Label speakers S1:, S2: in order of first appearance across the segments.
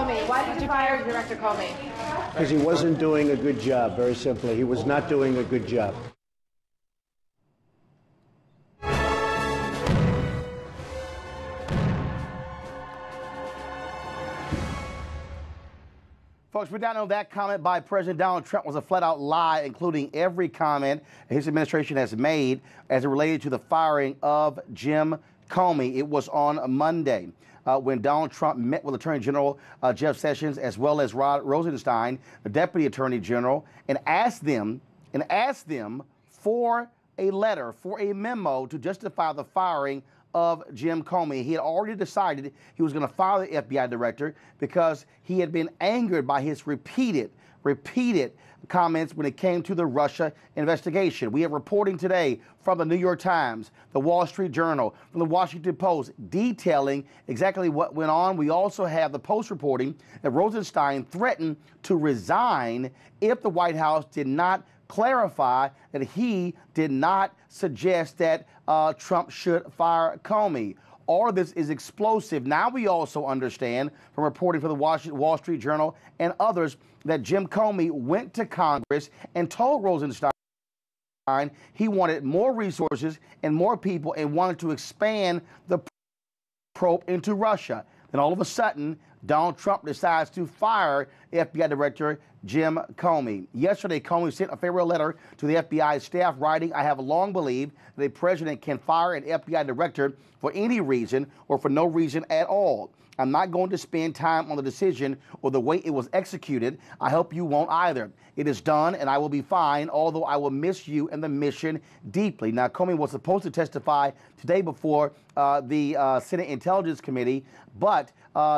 S1: Comey. Why did you fire Director Comey?
S2: Because he wasn't doing a good job, very simply. He was not doing a good job.
S3: Folks, we now know that comment by President Donald Trump was a flat-out lie, including every comment his administration has made as it related to the firing of Jim Comey. It was on Monday when Donald Trump met with Attorney General Jeff Sessions as well as Rosenstein, the Deputy Attorney General, and asked them for a letter, for a memo to justify the firing of Jim Comey. He had already decided he was going to fire the FBI director because he had been angered by his repeated comments when it came to the Russia investigation. We have reporting today from the New York Times, the Wall Street Journal, from the Washington Post, detailing exactly what went on. We also have the Post reporting that Rosenstein threatened to resign if the White House did not clarify that he did not suggest that Trump should fire Comey. All of this is explosive. Now we also understand from reporting from the Wall Street Journal and others that Jim Comey went to Congress and told Rosenstein he wanted more resources and more people and wanted to expand the probe into Russia. Then all of a sudden, Donald Trump decides to fire FBI Director Jim Comey. Yesterday, Comey sent a farewell letter to the FBI staff writing, "I have long believed that a president can fire an FBI director for any reason or for no reason at all. I'm not going to spend time on the decision or the way it was executed. I hope you won't either. It is done and I will be fine, although I will miss you and the mission deeply." Now, Comey was supposed to testify today before the Senate Intelligence Committee, but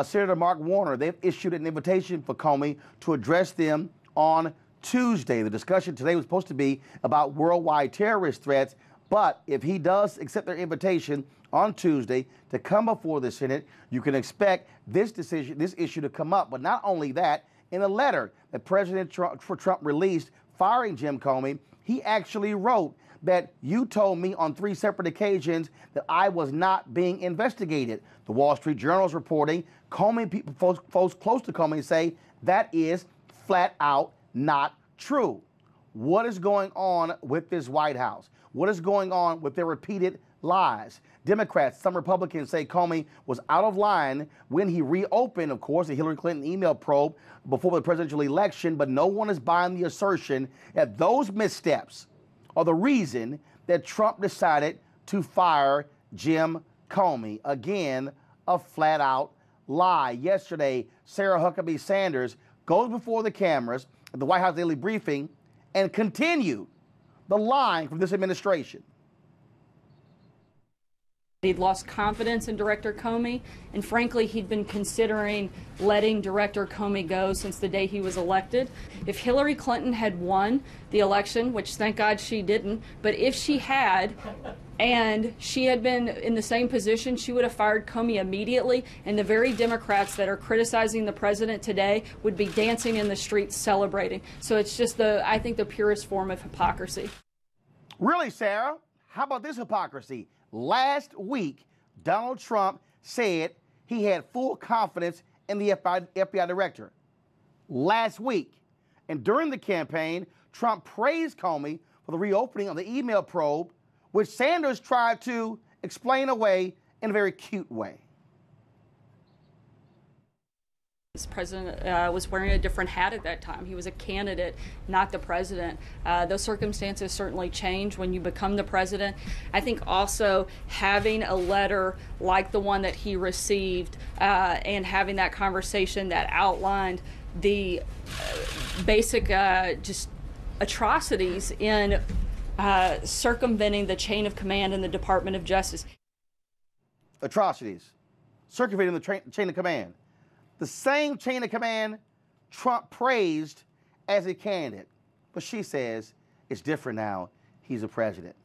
S3: Senator Mark Warner, they've issued an invitation for Comey to address them on Tuesday. The discussion today was supposed to be about worldwide terrorist threats, but if he does accept their invitation on Tuesday to come before the Senate, you can expect this issue to come up. But not only that, in a letter that President Trump released firing Jim Comey, he actually wrote that you told me on 3 separate occasions that I was not being investigated. The Wall Street Journal is reporting folks close to Comey say that is flat out not true. What is going on with this White House? What is going on with their repeated lies? Democrats, some Republicans say Comey was out of line when he reopened, of course, the Hillary Clinton email probe before the presidential election, but no one is buying the assertion that those missteps are the reason that Trump decided to fire Jim Comey. Again, a flat-out lie. Yesterday, Sarah Huckabee Sanders goes before the cameras at the White House Daily Briefing and continued the line from this administration.
S4: He'd lost confidence in Director Comey, and frankly, he'd been considering letting Director Comey go since the day he was elected. If Hillary Clinton had won the election, which thank God she didn't, but if she had, and she had been in the same position, she would have fired Comey immediately, and the very Democrats that are criticizing the president today would be dancing in the streets celebrating. So it's just, I think, the purest form of hypocrisy.
S3: Really, Sarah? How about this hypocrisy? Last week, Donald Trump said he had full confidence in the FBI director. Last week. And during the campaign, Trump praised Comey for the reopening of the email probe, which Sanders tried to explain away in a very cute way.
S4: The president was wearing a different hat at that time. He was a candidate, not the president. Those circumstances certainly change when you become the president. I think also having a letter like the one that he received and having that conversation that outlined the basic just atrocities in circumventing the chain of command in the Department of Justice.
S3: Atrocities. Circumventing the chain of command. The same chain of command Trump praised as a candidate. But she says it's different now. He's a president.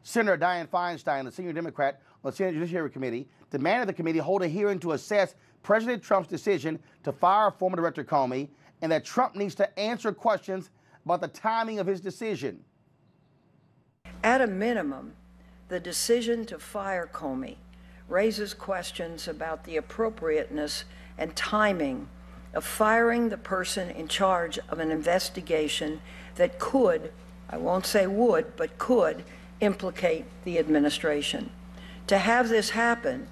S3: Senator Dianne Feinstein, the senior Democrat on the Senate Judiciary Committee, demanded the committee hold a hearing to assess President Trump's decision to fire former Director Comey and that Trump needs to answer questions about the timing of his decision.
S5: At a minimum, the decision to fire Comey raises questions about the appropriateness and timing of firing the person in charge of an investigation that could, I won't say would, but could implicate the administration. To have this happen,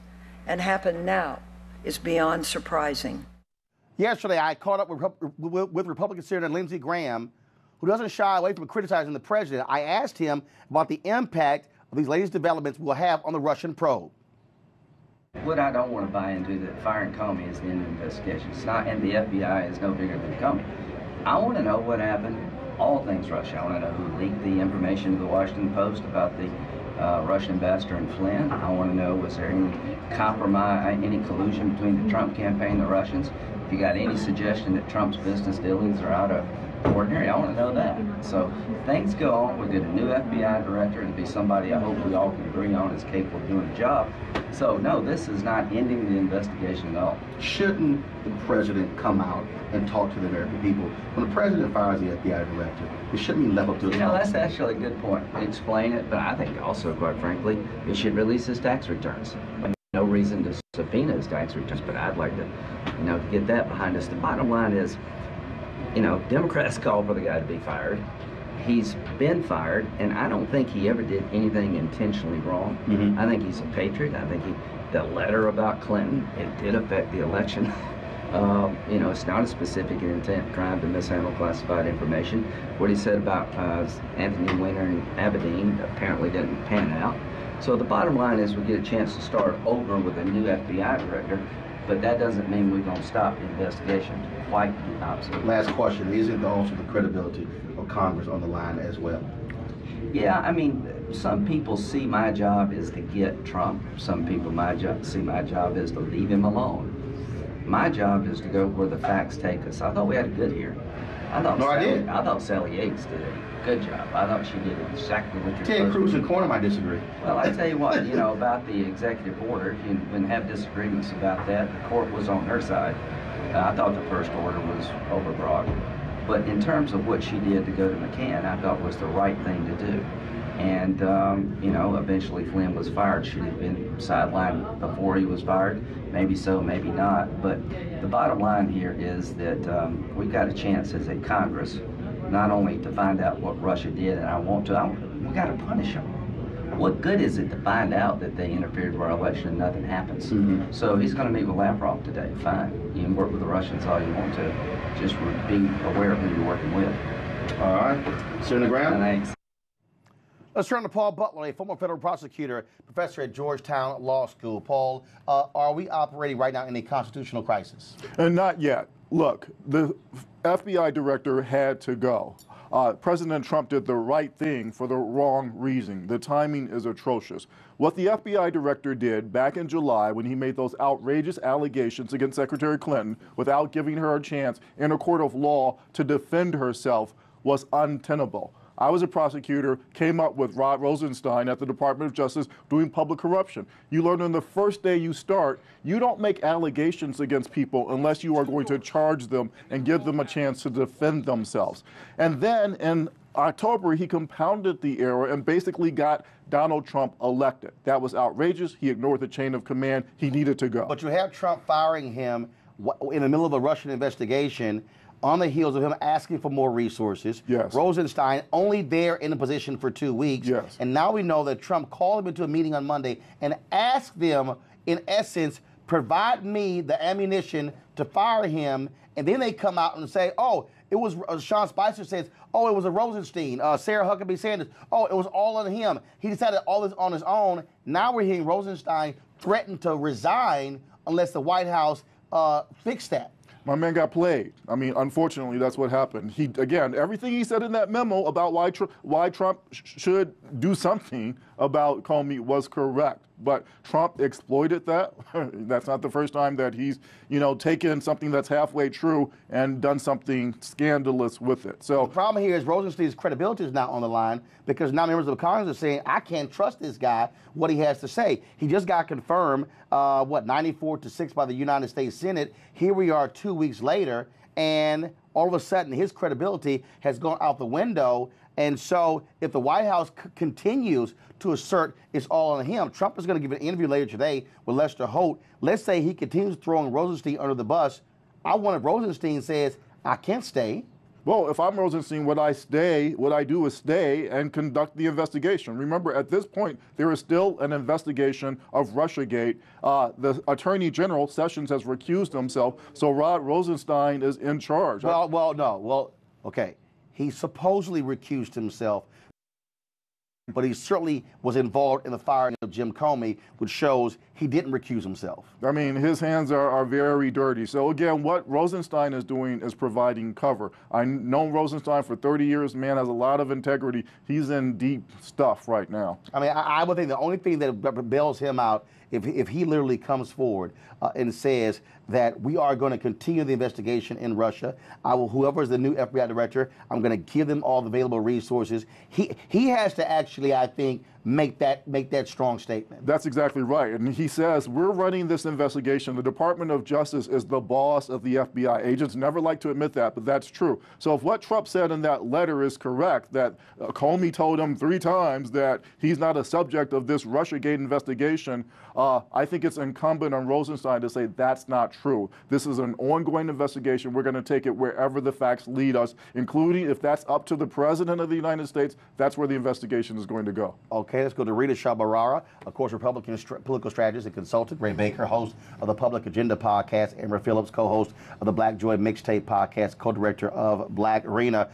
S5: and happen now, is beyond surprising.
S3: Yesterday, I caught up with Republican Senator Lindsey Graham, who doesn't shy away from criticizing the president. I asked him about the impact of these latest developments will have on the Russian probe.
S6: What I don't want to buy into that firing Comey is the end of the investigation. It's not, and the FBI is no bigger than Comey. I want to know what happened, all things Russia. I want to know who leaked the information to the Washington Post about the Russian ambassador in Flynn. I want to know, was there any compromise, any collusion between the Trump campaign and the Russians? If you got any suggestion that Trump's business dealings are out of ordinary, I want to know that. So things go on. We get a new FBI director, and be somebody I hope we all can agree on is capable of doing the job. So no, this is not ending the investigation at all.
S3: Shouldn't the president come out and talk to the American people? When the president fires the FBI director, it shouldn't be left up to his office.
S6: That's actually a good point. Explain it, but I think also, quite frankly, it should release his tax returns. No reason to subpoena his tax returns, but I'd like to, get that behind us. The bottom line is, Democrats called for the guy to be fired. He's been fired, and I don't think he ever did anything intentionally wrong. I think he's a patriot. I think that letter about Clinton, it did affect the election. It's not a specific intent crime to mishandle classified information. What he said about Anthony Weiner in Aberdeen apparently didn't pan out. So the bottom line is we get a chance to start over with a new FBI director, but that doesn't mean we're going to stop the investigation. Quite the opposite.
S3: Last question, isn't also the credibility of Congress on the line as well?
S6: Yeah, some people see my job is to get Trump. Some people see my job is to leave him alone. My job is to go where the facts take us. I thought we had a good hearing. I thought Sally Yates did a good job. I thought she did exactly what you're supposed to do.
S3: Ted Cruz and Corner might disagree.
S6: Well, I tell you what, about the executive order, you can have disagreements about that. The court was on her side. I thought the first order was overbroad. But in terms of what she did to go to McCann, I thought was the right thing to do. And, eventually Flynn was fired. Should have been sidelined before he was fired. Maybe so, maybe not. But the bottom line here is that we've got a chance as a Congress not only to find out what Russia did, and we got to punish them. What good is it to find out that they interfered with our election and nothing happens? So he's going to meet with Lavrov today. Fine. You can work with the Russians all you want to. Just be aware of who you're working with.
S3: All right. Senator Graham?
S6: Thanks.
S3: Let's turn to Paul Butler, a former federal prosecutor, professor at Georgetown Law School. Paul, are we operating right now in a constitutional crisis?
S7: Not yet. Look, the FBI director had to go. President Trump did the right thing for the wrong reason. The timing is atrocious. What the FBI director did back in July when he made those outrageous allegations against Secretary Clinton without giving her a chance in a court of law to defend herself was untenable. I was a prosecutor, came up with Rosenstein at the Department of Justice doing public corruption. You learn on the first day you start, you don't make allegations against people unless you are going to charge them and give them a chance to defend themselves. And then in October, he compounded the error and basically got Donald Trump elected. That was outrageous. He ignored the chain of command. He needed to go.
S3: But you have Trump firing him in the middle of a Russian investigation, on the heels of him asking for more resources.
S7: Yes.
S3: Rosenstein only there in the position for 2 weeks.
S7: Yes.
S3: And now we know that Trump called him into a meeting on Monday and asked them, in essence, provide me the ammunition to fire him. And then they come out and say, oh, it was, Sean Spicer says, oh, it was a Rosenstein, Sarah Huckabee Sanders. Oh, it was all on him. He decided all this on his own. Now we're hearing Rosenstein threaten to resign unless the White House fixed that.
S7: My man got played. Unfortunately, that's what happened. Again, everything he said in that memo about why Trump should do something about Comey was correct. But Trump exploited that. That's not the first time that he's, taken something that's halfway true and done something scandalous with it. So
S3: the problem here is Rosenstein's credibility is now on the line because now members of Congress are saying, I can't trust this guy, what he has to say. He just got confirmed, 94-6 by the United States Senate. Here we are 2 weeks later, and all of a sudden his credibility has gone out the window. And so if the White House continues to assert it's all on him, Trump is going to give an interview later today with Lester Holt. Let's say he continues throwing Rosenstein under the bus. I wonder if Rosenstein says, I can't stay.
S7: Well, if I'm Rosenstein, what I do is stay and conduct the investigation. Remember, at this point, there is still an investigation of Russiagate. The Attorney General, Sessions, has recused himself, so Rod Rosenstein is in charge.
S3: Okay. He supposedly recused himself, but he certainly was involved in the firing of Jim Comey, which shows he didn't recuse himself.
S7: I mean, his hands are very dirty. So again, what Rosenstein is doing is providing cover. I've known Rosenstein for 30 years. The man has a lot of integrity. He's in deep stuff right now.
S3: I mean, I would think the only thing that bails him out, if he literally comes forward and says that we are going to continue the investigation in Russia, whoever is the new FBI director, I'm going to give them all the available resources. He has to actually, I think, make that strong statement.
S7: That's exactly right. And he says, we're running this investigation. The Department of Justice is the boss of the FBI. Agents never like to admit that, but that's true. So if what Trump said in that letter is correct, that Comey told him 3 times that he's not a subject of this Russiagate investigation, I think it's incumbent on Rosenstein to say that's not true. This is an ongoing investigation. We're going to take it wherever the facts lead us, including if that's up to the President of the United States, that's where the investigation is going to go.
S3: Okay, let's go to Rita Shabarara, of course, Republican political strategist and consultant. Ray Baker, host of the Public Agenda podcast. Amber Phillips, co-host of the Black Joy Mixtape podcast, co-director of Black Arena.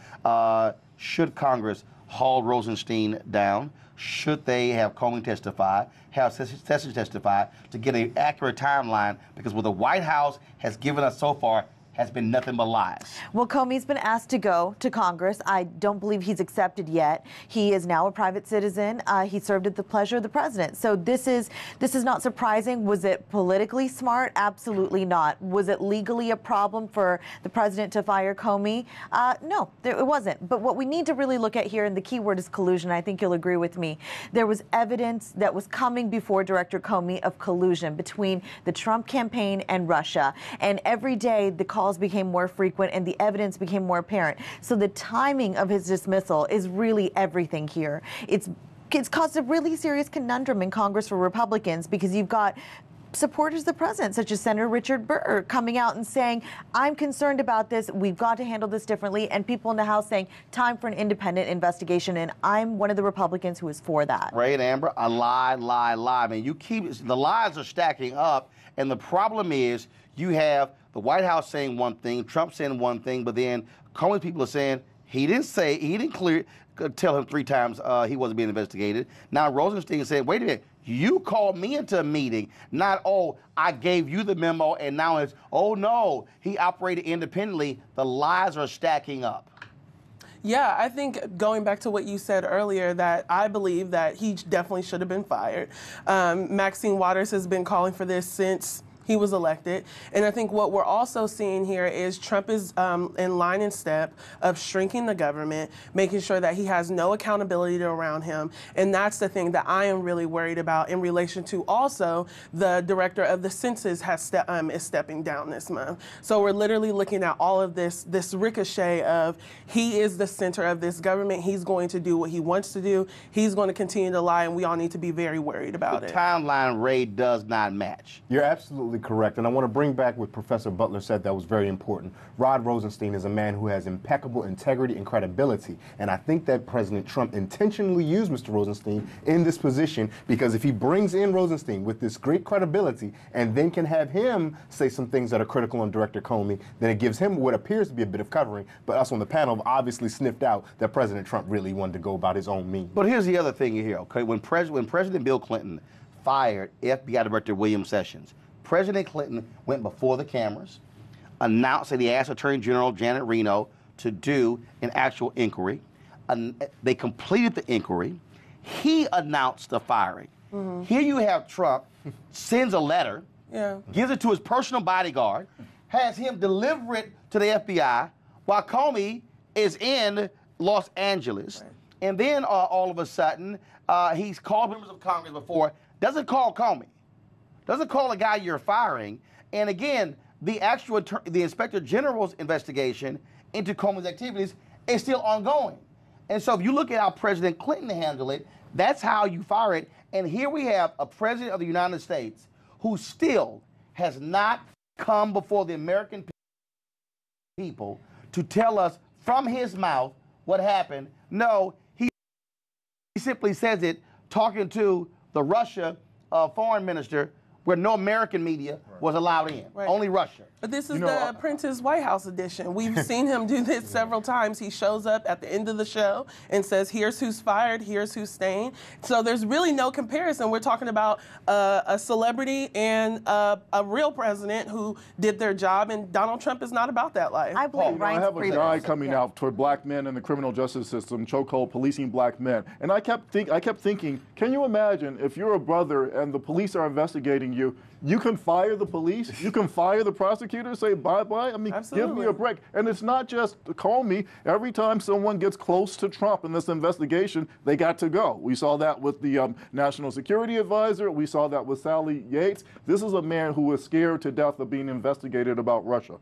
S3: Should Congress haul Rosenstein down? Should they have Comey testify, have Sessions testify to get an accurate timeline? Because what the White House has given us so far has been nothing but lies.
S8: Well, Comey's been asked to go to Congress. I don't believe he's accepted yet. He is now a private citizen. He served at the pleasure of the president. So this is not surprising. Was it politically smart? Absolutely not. Was it legally a problem for the president to fire Comey? No, it wasn't. But what we need to really look at here, and the key word is collusion, I think you'll agree with me, there was evidence that was coming before Director Comey of collusion between the Trump campaign and Russia. And every day the calls became more frequent and the evidence became more apparent. So the timing of his dismissal is really everything here. It's caused a really serious conundrum in Congress for Republicans, because you've got supporters of the president, such as Senator Richard Burr, coming out and saying, I'm concerned about this, we've got to handle this differently, and people in the House saying, time for an independent investigation, and I'm one of the Republicans who is for that.
S3: Ray and Amber, a lie. I mean, the lies are stacking up, and the problem is you have the White House saying one thing, Trump saying one thing, but then Comey's people are saying he didn't tell him 3 times he wasn't being investigated. Now Rosenstein said, wait a minute, you called me into a meeting, not, oh, I gave you the memo, and now it's, oh no, he operated independently. The lies are stacking up.
S9: Yeah, I think going back to what you said earlier, that I believe that he definitely should have been fired. Maxine Waters has been calling for this since he was elected. And I think what we're also seeing here is Trump is in line and step of shrinking the government, making sure that he has no accountability around him. And that's the thing that I am really worried about in relation to also the director of the census is stepping down this month. So we're literally looking at all of this ricochet of he is the center of this government. He's going to do what he wants to do. He's going to continue to lie, and we all need to be very worried about it.
S3: The timeline, Ray, does not match.
S10: You're absolutely correct. And I want to bring back what Professor Butler said that was very important. Rod Rosenstein is a man who has impeccable integrity and credibility. And I think that President Trump intentionally used Mr. Rosenstein in this position, because if he brings in Rosenstein with this great credibility and then can have him say some things that are critical on Director Comey, then it gives him what appears to be a bit of covering. But us on the panel have obviously sniffed out that President Trump really wanted to go about his own means.
S3: But here's the other thing here, okay? When President Bill Clinton fired FBI Director William Sessions, President Clinton went before the cameras, announced that he asked Attorney General Janet Reno to do an actual inquiry. They completed the inquiry. He announced the firing. Mm-hmm. Here you have Trump sends a letter, gives it to his personal bodyguard, has him deliver it to the FBI while Comey is in Los Angeles. Right. And then all of a sudden, he's called members of Congress before, doesn't call Comey. Doesn't call a guy you're firing. And again, the Inspector General's investigation into Comey's activities is still ongoing. And so if you look at how President Clinton handled it, that's how you fire it. And here we have a president of the United States who still has not come before the American people people to tell us from his mouth what happened. No, he simply says it talking to the Russia foreign minister where no American media was allowed in, only Russia.
S9: But this is the Apprentice White House edition. We've seen him do this several times. He shows up at the end of the show and says, here's who's fired, here's who's staying. So there's really no comparison. We're talking about a celebrity and a real president who did their job, and Donald Trump is not about that life.
S8: I believe
S7: I have a guy coming out toward black men in the criminal justice system, chokehold policing black men. And I kept thinking, can you imagine if you're a brother and the police are investigating you, you can fire the police, you can fire the prosecutor, say bye-bye? I mean, give me a break. And it's not just Comey. Every time someone gets close to Trump in this investigation, they got to go. We saw that with the National Security Advisor. We saw that with Sally Yates. This is a man who was scared to death of being investigated about Russia.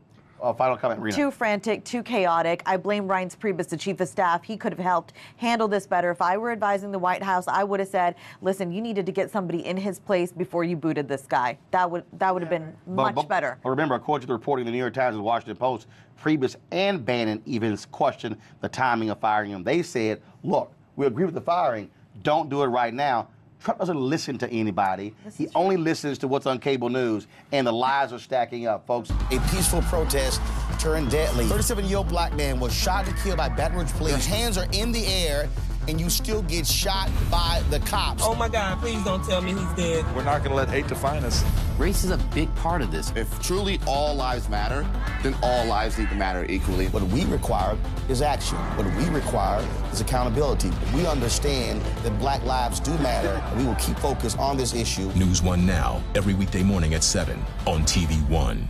S3: Final comment, Rena.
S8: Too frantic, too chaotic. I blame Reince Priebus, the chief of staff. He could have helped handle this better. If I were advising the White House, I would have said, listen, you needed to get somebody in his place before you booted this guy. That would have been much better.
S3: But remember, according to the reporting of the New York Times and the Washington Post, Priebus and Bannon even questioned the timing of firing him. They said, look, we agree with the firing. Don't do it right now. Trump doesn't listen to anybody. He only listens to what's on cable news, and the lies are stacking up, folks.
S11: A peaceful protest turned deadly. 37-year-old black man was shot and killed by Baton Rouge police. His hands are in the air, and you still get shot by the cops.
S12: Oh my God, please don't tell me he's dead.
S13: We're not gonna let hate define us.
S14: Race is a big part of this.
S11: If truly all lives matter, then all lives need to matter equally. What we require is action. What we require is accountability. We understand that black lives do matter, and we will keep focused on this issue.
S15: NewsOne Now, every weekday morning at 7 on TV1.